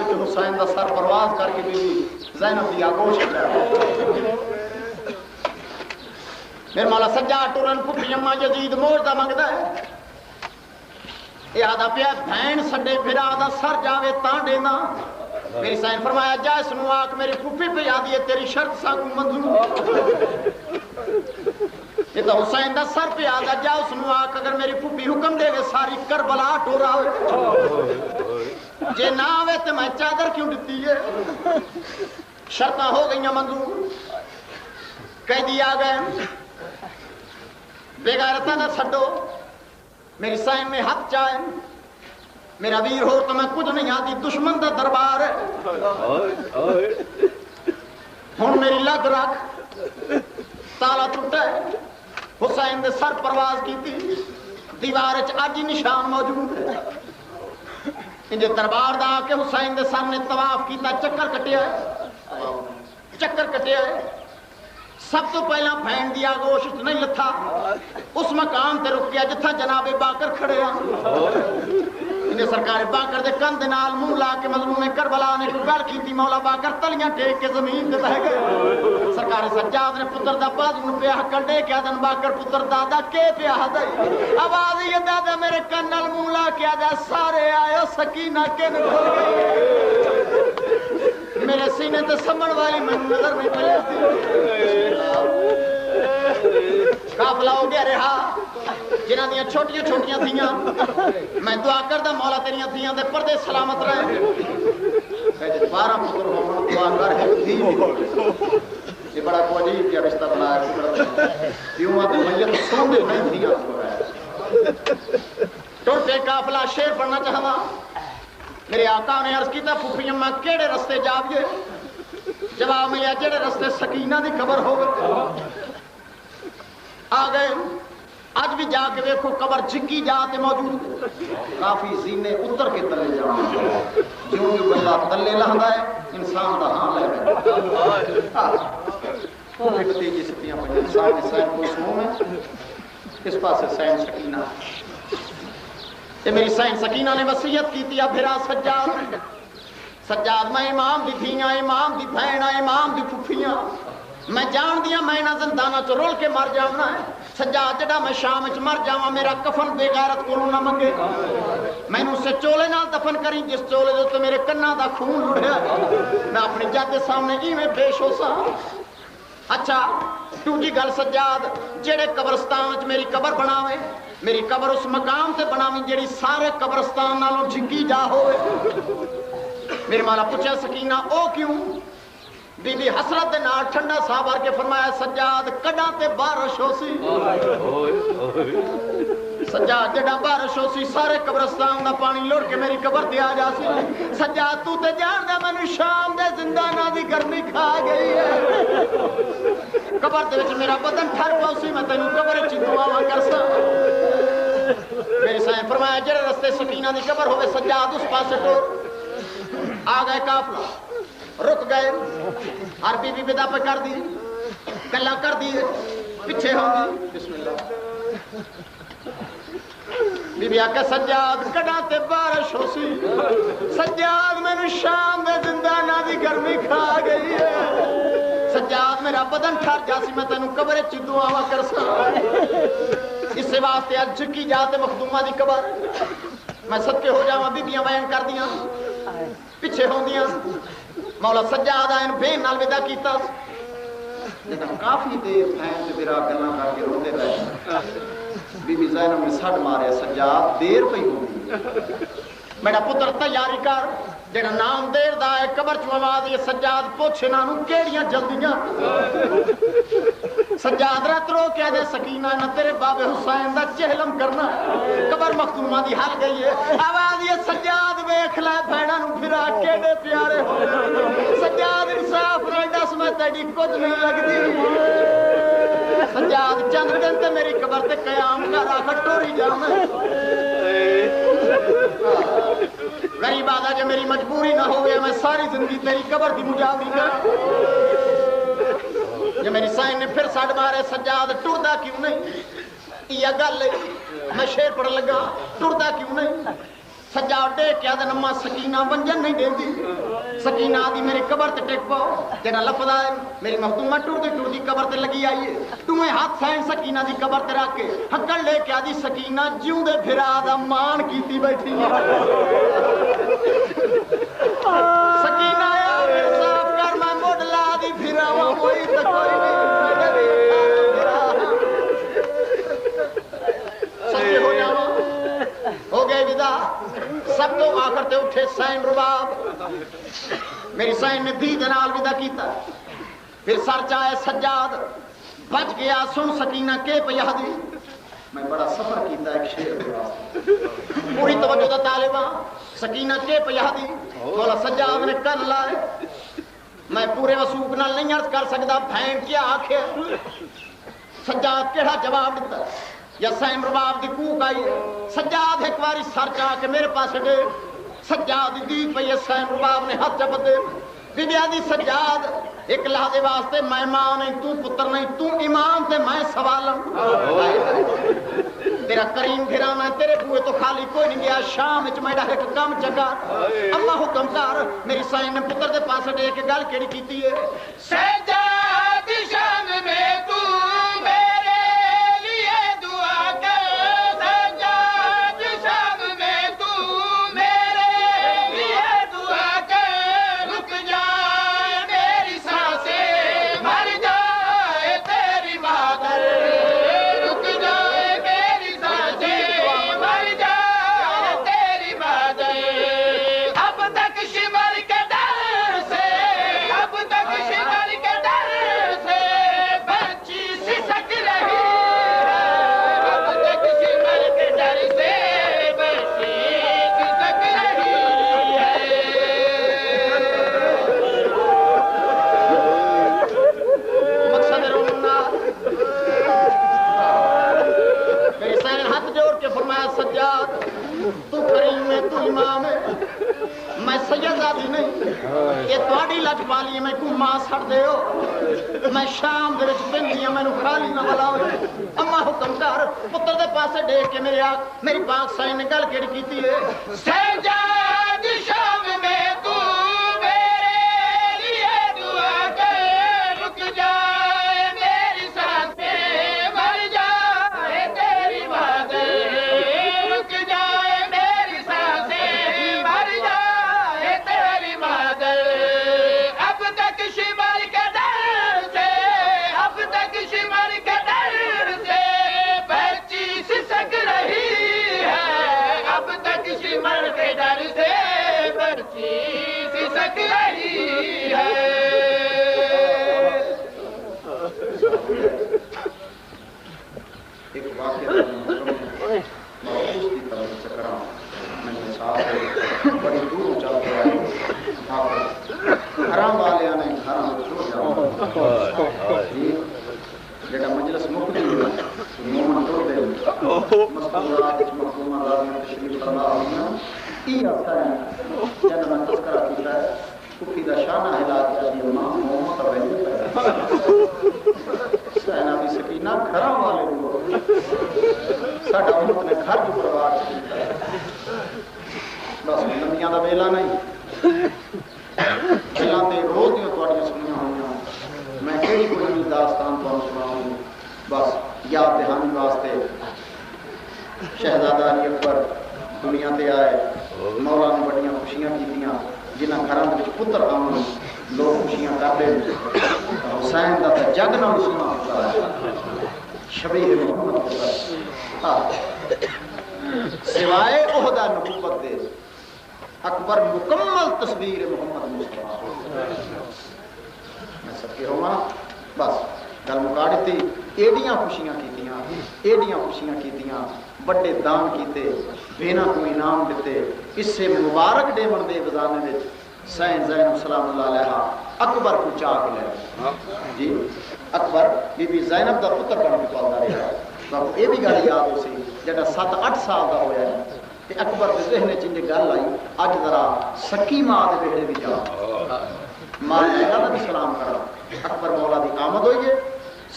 میں حسین دا سر پرواز کر کے بھی زینب دی آگوش کر میرے مولا سجاد ٹورن پھپھی اماں یزید موڑ دا منگدا ہے یہ آدھا پیا بھین سڈے پھر آدھا سر جاوے تاں دینا. میری سائن فرمایا جا اس نو آکھ میری پھوپھی پہ یادی ہے تیری شرط ساکو منظور. یہ تو حسین دا سر پہ آدھا جا اس نو آکھ اگر میری پھوپھی حکم دے گے ساری کربلا ٹورا ہوئے جے نہ آوے تو میں چادر کیوں دیتی ہے. شرطاں ہو گئیاں منظور قیدی آ گئے بے غیرتاں نہ چھڈو. میری سائن میں ہاتھ چاہے میرا ویر ہو تو میں کچھ نہیں آتی دشمن دا دربار ہے ہن میری لگ رکھ تالا ٹوٹا ہے. حسین دے سر پرواز کی تھی دیوار اج ہی نشان موجود ہے. انجے دربار دا کے حسین دے سامنے طواف کیتا چکر کٹیا ہے سب تو پہلا بھین دی آگوش نہیں لتھا اس مقام تے رک گیا جتھا جناب باقر کھڑے ہیں. انہیں سرکار باقر دے کندھ نال منہ لا کے مظلوم کربلا نے کوئی گل کیتی مولا باقر تلیاں ٹیک کے زمین تے بہ گئے. سرکار سجاد نے پتر دا بازو نوں پیا کڈے کے آدن باقر پتر دادا کے پیا دے آواز یہ دادا میرے کن نال منہ لا کے آدا سارے آئے سکینہ کن کھل گئی میرے سینے تے سمن والی میں نظر نہیں پڑی. قافلہ ہو گیا رہا جنہاں دیاں چھوٹیاں چھوٹیاں تھیاں میں دعا کردا مولا تیریاں تھیاں دے پردے سلامت رہے. کہتے 12 پتر ہو دعا کر ہے تھی یہ بڑا کو عجیب کیا رشتہ بنایا کیوں تو میت سوندے نہیں تھیاں ٹوٹے قافلہ شعر پڑھنا چاہتا. میرے آقا نے عرض کیتا پھوپھی اماں کیڑے رستے جاویے جواب ملیا جڑے رستے سکینہ دی قبر ہوگی. آ گئے اج بھی جا کے دیکھو قبر جھکی جاتے موجود کافی زینے اتر کے تلے جاؤں جو بھی بندہ تلے لہندا ہے انسان دا ہاں لے پھٹتی جی سکیاں پڑھیں سامنے سین کو سنوں میں اس پاس سے سین سکینہ یہ میری سین سکینہ نے وصیت کی تھی بھرا سجاد میں امام دی تھیاں امام دی بہناں امام دی پھپھیاں میں جان دیا میں نہ زندانہ چ رول کے مر جاؤنا ہے. سجاد جڑا میں شام چ مر جاواں میرا کفن بے غیرت کولوں نہ منگے میں نوں سے چولے نال دفن کریں جس چولے دے تے میرے کناں دا خون لڑیا میں اپنے جد دے سامنے ایویں پیش ہو سا. اچھا دوجی گل سجاد جڑے قبرستان وچ میری قبر بناوے میری قبر اس مقام تے بناویں جڑی سارے قبرستان نالوں جھکی جا ہوئے. میرے مولا پوچھا سکینہ او کیوں بی بی حسرت دے نال ٹھنڈا سا بھر کے فرمایا سجاد کڈاں تے بارش ہو سی سجاد جڑا بارش ہو سی سارے قبرستان دا پانی لڑ کے میری قبر تے آ جا سی. سجاد تو تے جاندا مینوں شام دے زنداناں دی گرمی کھا گئی ہے قبر دے وچ میرا بدن ٹھر پاؤ سی میں تینوں قبر وچ دعاواں کرساں. میرے سائیں فرمایا جڑے رستے سکینہ دی قبر ہوے سجاد اس پاسے ٹور آ گئے قافلہ رک گئے ہر بی بی بدا پہ کر دی گلا کر دی پیچھے ہوں گی بسم اللہ بی بی آکھے سجاد کڈا تے بارش ہو سی سجاد میں شام دے زندانہ دی گرمی کھا گئی ہے سجاد میرا بدن ٹھر جاسی میں تینوں قبر چ دعا کر سا اس واسطے اج کی جاتے مخدومہ دی قبر میں صدقے ہو جاواں بیبیاں بیان کر دیاں پیچھے ہوندیاں مولا سجاد آئے بے نال ودا کیتا لیکن کافی دیر فین تے میرا گلاں کر کے روندے رہے بی بی زینب نے سٹ مارے سجاد دیر پئی ہوندی میرا پتر تیاری کر جڑا نام دیر دا ہے قبر چ آواز یہ سجاد پوچھ انہاں نوں کیڑیاں جلدیاں سجاد رات رو کہہ دے سکینہ نہ تیرے باب حسین دا چہلم کرنا قبر مختومہ دی حل گئی ہے آواز یہ سجاد ویکھ لے بھیڑاں نوں پھرا کیڑے پیارے ہو سجاد انصاف نال دس میں تیری کچھ نہیں لگدی سجاد چند دن تے میری قبر تے قیام کر آخر ٹوری جا میں غریب آدھا جو میری مجبوری نہ ہوئے میں ساری زندگی تیری قبر دی مجاوری کر جو میری سائن نے پھر ساڑھ مارے سجاد ٹردہ کیوں نہیں یہ گل میں شیر پڑھ لگا ٹردہ کیوں نہیں سجاد ڈے کیا دے نمہ سکینہ ونجن نہیں دین دی سکینہ آدھی میری قبر تے ٹیک پاؤ جنہ لفظ آئے میری محتومہ ٹردی قبر تے لگی آئیے تمہیں ہاتھ سائن سکینہ دی قبر تے رکھ کے حقل لے کے آدھی سکینہ جیوں دے پھر آدھا مان کیتی بیٹھی سکینہ آیا صاف کر میں موڈ لا دی پھر آواں ہوئی تو کوئی نہیں سچے ہو جاؤں ہو گئے ودا سب تو آخر تے اٹھے سین رباب میری سین نے دی دنال ودا کیتا پھر سر چاہے سجاد بچ گیا سن سکینہ کے پیہ دی میں بڑا سفر کیتا ایک شیر پوری توجہ دا طالبہ سکینہ کے پیہ دی مولا سجاد نے کر لائے میں پورے وسوق نال نہیں عرض کر سکتا بھین کیا آکھے سجاد کیڑا جواب دیتا یا سین رباب دی کوک آئی سجاد ایک باری سر چاہ کے میرے پاس دے سجاد دی پہ سین رباب نے ہاتھ چپ دے بی بی آدھی سجاد ایک لحظے واسطے میں ماں نہیں تو پتر نہیں تو امام تے میں سوالم تیرا کریم گھرانا ہے تیرے بوئے تو خالی کوئی نہیں گیا شام اچ میں ڈاہے کام چکا اللہ حکم کار میری سائن نے پتر دے پاس دے کے گل کیڑی کیتی ہے سجاد شام میں تو میں کو ماں سڑ دے ہو میں شام دے وچ بندیاں مینوں خالی نہ بلاؤ اما حکم کر پتر دے پاسے ڈیک کے میری پاک سائن نے گل کیڑی کیتی ہے سجاد شام میں تو میرے لیے دعا کر رک جائے میری سانسیں مر جائے تیری باتیں رک جائے میری سانسیں مر جائے تیری باتیں ایک واقعہ بڑی دور چل کے آئے حرام والے نے جڑا مجلس مکتی مومن توڑ دے مستورات محکومہ راضیاں تشریف فرما ہوئیاں ای آتا ہے جنہ میں تذکرہ کیتا ہے کفی دا شانہ ہلا دیا دی امام محمد رہنے پر سینا بھی سکینہ گھر والے ساڈا امت نے گھر جو برباد کیتا ہے بس نمیاں دا ویلا نہیں پہلاں تے روز دیاں تواڈیاں سنیاں ہوئیاں میں کہڑی کوئی نئی داستان تمہیں سناؤں بس یاد دہانی واسطے شہزادہ علی اکبر دنیا تے آئے مولا نے بڑیاں خوشیاں کیتیاں جنہاں گھراں وچ پتر آون لوگ خوشیاں کرتے حسین دا تے جگ نال سنا ہوتا ہے شبیہ محمد ہوتا ہے سوائے عہدہ نبوت دے اکبر مکمل تصویر محمد مصطفیٰ میں سب کے ہوا بس گل مکا دیتی ایڈیاں خوشیاں کیتیاں بڑے دان کیتے بینا کو انعام دیتے اس سے مبارک ڈیمن دے بزانے میں سین زینب سلام اللہ علیہ اکبر کو چاہ کے لے جی اکبر بی بی زینب دا پتر بن کے پالدا رہا باپو یہ بھی گل یاد ہو سی جڑا 7-8 سال دا ہویا ہے تے اکبر دے ذہن وچ انج گل آئی اج ذرا سکی ماں دے بیڑے وچ جا ماں لیلا دا بھی سلام کرا اکبر مولا دی آمد ہوئی ہے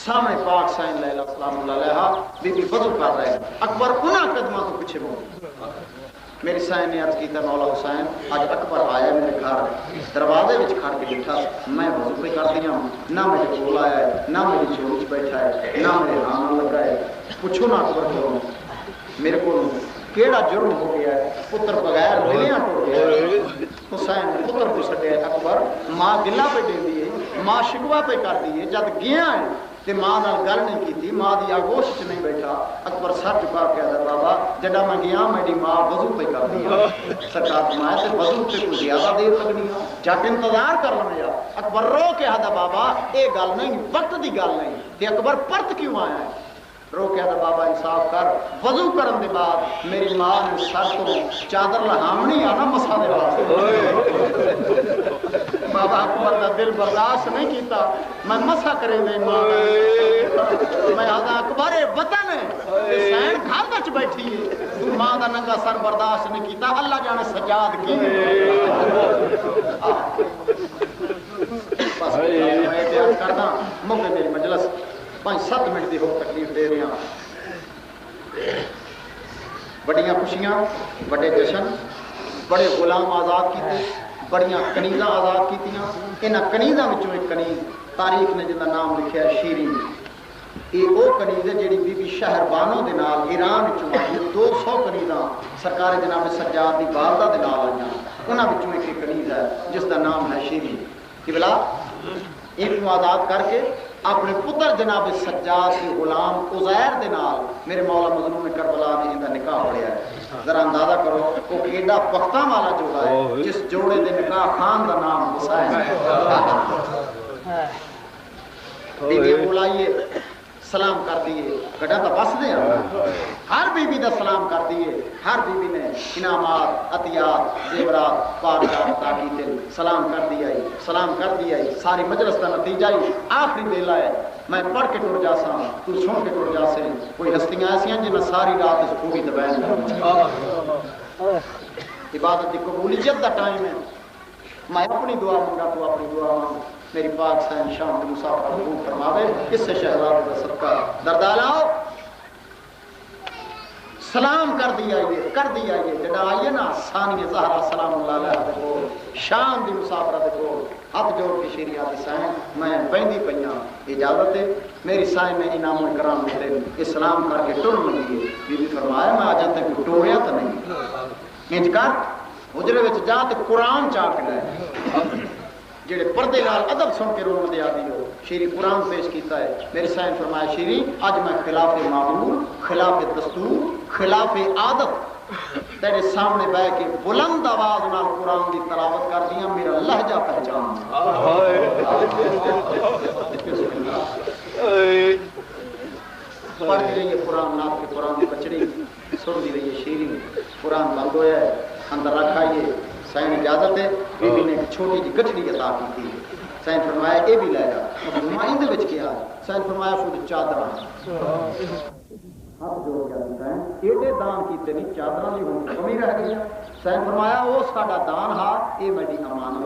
سامنے پاک سین لیلا سلام اللہ علیہ بی بی وضو کر رہے ہیں اکبر انہاں قدماں تو پیچھے موڑ میری سائن نے عرض کیتا مولا حسین آج اکبر آیا میرے گھر دروازے وچ کھڑ کے بیٹھا میں وضو پہ کر دیا نہ میرے کول آیا ہے نہ میری جھولی وچ بیٹھا ہے نہ میرے ہاتھ لگا ہے پوچھو نہ اکبر کو میرے کو کیڑا جرم ہو گیا ہے پتر بغیر ملیاں ٹوٹ گیا حسین نے پتر کو سٹیا اکبر ماں گلا پہ دے دی ماں شکوا پہ کر دی جد گیا ہے تے ماں نال گل نہیں کیتی ماں دی آگوش چ نہیں بیٹھا اکبر سر چکا کے آدھا بابا جڈا میں گیا میری ماں وضو پہ کر دی سرکار فرمایا تے وضو پہ کوئی زیادہ دیر لگنی جٹ انتظار کر لیں یا اکبر رو کے آدھا بابا اے گل نہیں وقت دی گل نہیں تے اکبر پرت کیوں آیا ہے رو کے آدھا بابا انصاف کر وضو کرن دے بعد میری ماں نے سر تو چادر لہامنی آنا مسا دے واسطے بابا اکبر کا دل برداشت نہیں کیتا میں مسا کرے دے ماں میں آدھا اکبر وطن ہے حسین گھر وچ بیٹھی ہے تو ماں دا ننگا سر برداشت نہیں کیتا اللہ جانے سجاد کی بس میں بیان کردا موقع میری مجلس 5-7 منٹ دی ہو تکلیف دے رہے ہیں بڑیاں خوشیاں بڑے جشن بڑے غلام آزاد کیتے بڑیاں کنیزاں آزاد کیتیاں انہاں کنیزاں وچوں ایک کنیز تاریخ نے جنہاں نام لکھیا ہے شیرین یہ وہ کنیز ہے جیڑی بی بی شہربانوں دے نال ایران وچوں آئی 200 کنیزاں سرکار جناب سجاد دی والدہ دے نال آئیاں انہاں وچوں ایک کنیز ہے جس دا نام ہے شیرین قبلہ ان کو آزاد کر کے اپنے پتر جناب سجاد کے غلام عزیر دے نال میرے مولا مظلوم کربلا نے ان کا نکاح پڑھیا ہے ذرا اندازہ کرو وہ کیڑا پختہ والا جوڑا ہے جس جوڑے دے نکاح خان دا نام حسین ہے بی بی بلائیے سلام کر دیے گڈا تو بس دے ہر بی بی دا سلام کر دیے ہر بی بی نے انعامات عطیات زیورات پارچات تاکید سلام کر دیا ساری مجلس کا نتیجہ ہی آخری ویلا ہے میں پڑھ کے ٹر جا سا تو سن کے ٹر جا سے کوئی ہستیاں ایسیاں جنہیں ساری رات اس پوری دبین عبادت کی قبولیت دا ٹائم ہے میں اپنی دعا منگا تو اپنی دعا مانگ میری پاک سین شام کے مسافر قبول فرماوے اس سے شہزاد کا صدقہ دردالاؤ سلام کر دیا یہ جڑا آئیے نا ثانیہ زہرا سلام اللہ علیہ کو شام دی مسافرہ دے کو ہاتھ جوڑ کے شریعت سائن میں بہندی پئیاں اجازت ہے میری سائن نے انعام و اکرام دیتے اسلام کر کے ٹر لگی بی بی فرمایا میں آ جاتے کو ٹوریا تو نہیں انج کر حجرے وچ جا تے قرآن چاک لے جڑے پردے نال ادب سن کے رون دے آدی ہو شیری قرآن پیش کیتا ہے میرے سائن فرمایا شیری اج میں خلاف معمول خلاف دستور خلاف عادت تیرے سامنے بیٹھ کے بلند آواز نال قرآن دی تلاوت کر دیا میرا لہجہ پہچان پڑھ رہی ہے قرآن نات کے قرآن کی بچڑی سن دی رہی ہے شیری قرآن بند ہوا ہے اندر رکھائیے سائن اجازت ہے بی بی نے ایک چھوٹی جی گٹھڑی عطا کی تھی سائن فرمایا اے بھی لے جا فرمایا دے وچ کیا سائن فرمایا خود چادر ہاتھ جوڑ کے سائن ایڈے دان کیتے نہیں چادر نہیں ہون کمی رہ گئی سائن فرمایا وہ ساڈا دان ہا اے میری امانت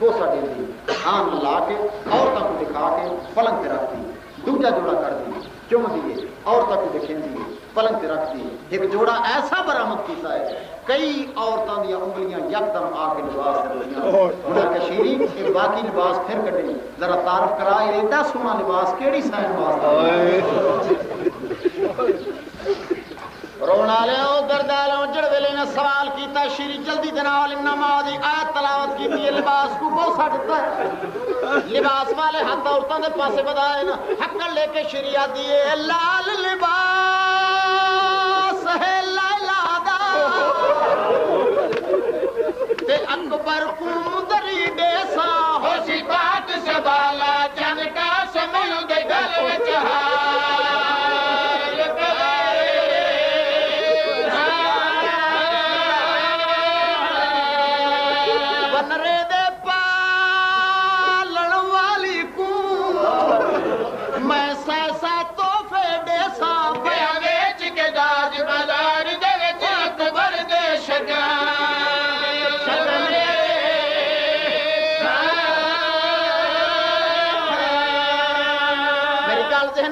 بوسا دے دی آن لا کے عورتوں کو دکھا کے پلنگ پہ رکھ دی دوجا جوڑا کر دی چوم دیے عورتوں کو دکھیں دیے پلنگ پہ رکھ دی ایک جوڑا ایسا برآمد کیتا ہے کئی عورتوں دیا انگلیاں یکدم آ کے لباس انہیں کشیری ایک باقی لباس پھر کٹے ذرا تعارف کرا ایڈا سونا لباس کیڑی سائن واسطہ رونا لیا دردالوں جڑ ویلے نے سوال کیتا شیری جلدی دنال نماز دی آیت تلاوت کیتی ہے لباس کو بوسا دیتا ہے لباس والے ہاتھ عورتوں دے پاسے بدائے نا حقل لے کے شیری آدھی ہے لال لباس ہے لیلا دا تے اکبر کو دری دیسا ہو سی بات سے بالا چند کا سمجھ دے گل وچ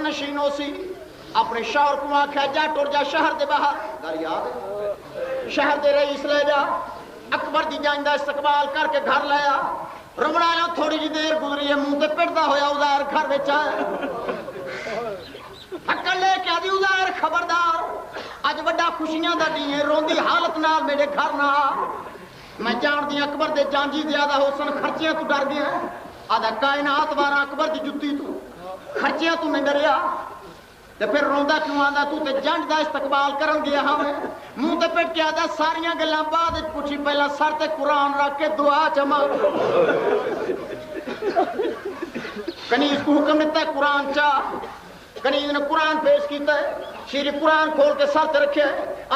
نشینوں سی اپنے شوہر کو آکھا جا ٹر جا شہر دے باہر گھر یاد ہے شہر دے رئیس لے جا اکبر دی جائندہ استقبال کر کے گھر لیا رمڑا لیا تھوڑی جی دیر گزری ہے منہ تے پڑتا ہویا ازائر گھر وچ آئے اکل لے کے آدھی ازائر خبردار اج بڑا خوشیاں دا دی ہے روندی حالت نال میرے گھر نہ میں جان دی اکبر دے جانجی زیادہ حسن خرچیاں تو ڈر گیا آدھا کائنات وارا اکبر دی جتی تو خرچیاں تو نہیں ڈریا تے پھر روندا کیوں آندا تو تے جنگ دا استقبال کرن گیا ہاں میں منہ تے پٹ کے آدھا ساریاں گلاں بعد وچ پوچھی پہلا سر تے قرآن رکھ کے دعا جمع کنیز کو حکم دیتا ہے قرآن چاہ کنیز نے قرآن پیش کیتا ہے شیری قرآن کھول کے سر تے رکھے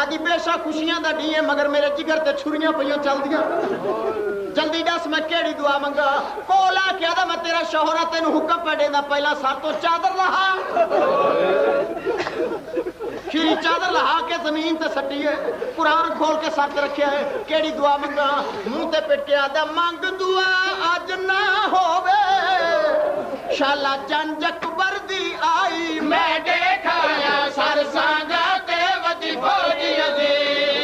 آدھی بے شک خوشیاں دا ڈی ہے مگر میرے جگر تے چھریاں پئیاں چل دیاں جلدی دس میں کیڑی دعا منگا کولا کیا دا میں تیرا شوہرہ تینوں حکم پہ دینا پہلا سر تو چادر لہا شیری چادر لہا کے زمین تے سٹی ہے قرآن کھول کے سر تے رکھیا ہے کیڑی دعا منگا منہ تے پٹ کے آدھا منگ دعا اج نہ ہووے شالا جنج اکبر دی آئی میں دیکھایا سر سانگا تے ودی فوجی عزیز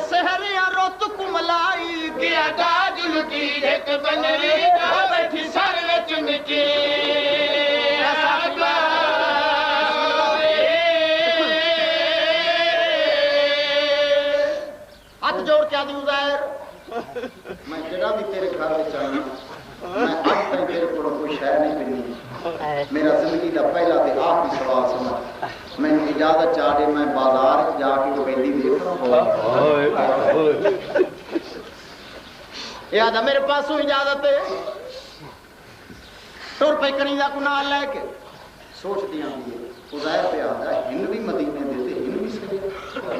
سہریاں روت کملائی کیا داج لٹی ایک بنری کا بیٹھی سر وچ مٹی ہاتھ جوڑ کے آدھی ازائر میں جڑا بھی تیرے گھر وچ آیا میں اج تک تیرے کولوں کوئی شے نہیں پینی میرا زندگی دا پہلا تے آخری سوال سمجھ میں اجازت چاہ دے میں بازار جا کے وہ بیٹی دیکھوں یاد ہے میرے پاس اجازت ہے ٹر پہ کنیزہ کو نال لے کے سوچ دیا ازائر پہ آتا ہے ہند بھی مدینے دیتے ہند بھی سکے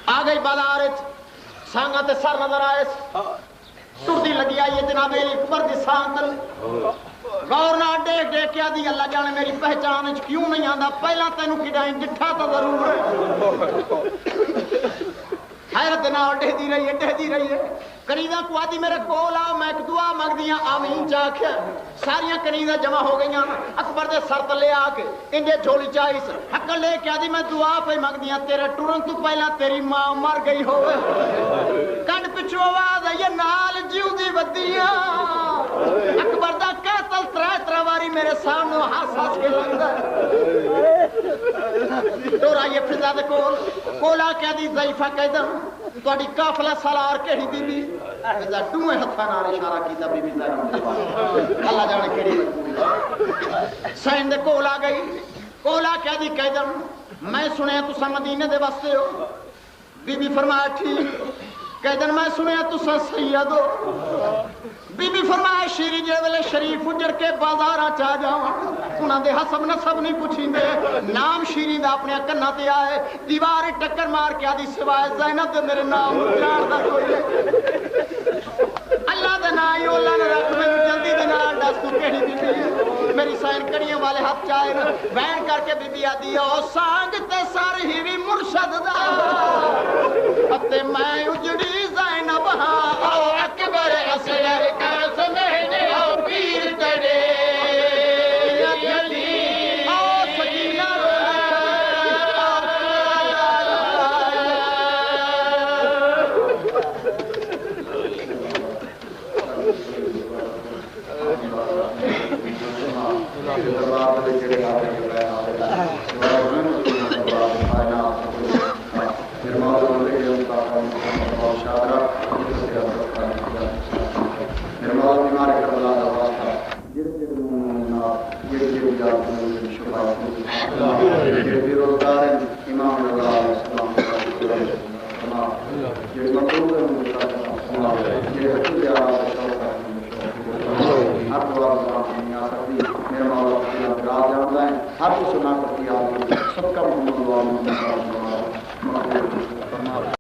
آ گئی بازار سانگا تے سر نظر آئے ٹردی لگی آئی ہے جناب اکبر دی سانگ تل غور نہ دیکھ دیکھ کے آدھی اللہ جانے میری پہچان کیوں نہیں آندا پہلا تینوں کھڑائیں ڈٹھا تو ضرور ہے حیرت نال ڈہدی رہی ہے کنیزاں کو آدھی میرے کول آؤ میں ایک دعا منگ دیاں آمین چاکھیا ساریاں کنیزاں جمع ہو گئیاں اکبر دے سر تلے آ کے انجے جھولی چاہیس حق لے کے آدھی میں دعا پہ منگ دیاں تیرے ٹرن تو پہلا تیری ماں مر گئی ہوئے کنڈ پچھو آواز ہے یہ نال جیو دی ودیاں اکبر دا قاتل ترہ واری میرے سامنے ہاس کے لگتا ہے ڈورا یہ فضا دے کولا کے آدھی ضعیفہ قیدم تواڈی قافلہ سالار کیڑی بی بی فضا دوئے ہتھاں نال اشارہ کیتا بی بی زینب اللہ جانے کیڑی سین دے کول آ گئی کولا کے آدھی قیدم میں سنیا تساں مدینے دے واسطے ہو بی بی فرمایا ٹھیک قیدن میں سنیا تساں سید ہو بی بی فرمایا شیری جے ویلے شریف اجڑ کے بازاراں چا جاواں انہاں دے حسب نسب نہیں پوچھیندے نام شیری دا اپنے کناں تے آئے دیوار ٹکر مار کے آدھی سوائے زینب دے میرے نام جاندا کوئی اللہ دا نام ہی اولا نے رکھ مینوں جلدی دے نال دس تو کہڑی بیبی میری سائن کڑیاں والے ہاتھ چائے بہن کر کے بیبی آدھی او سانگ تے سر ہی بھی مرشد دا اتے میں اجڑی زینب ہاں او اکبر اصغر کا سمہنے او پیر کڑے ہر کو سنا کرتی آپ سب کا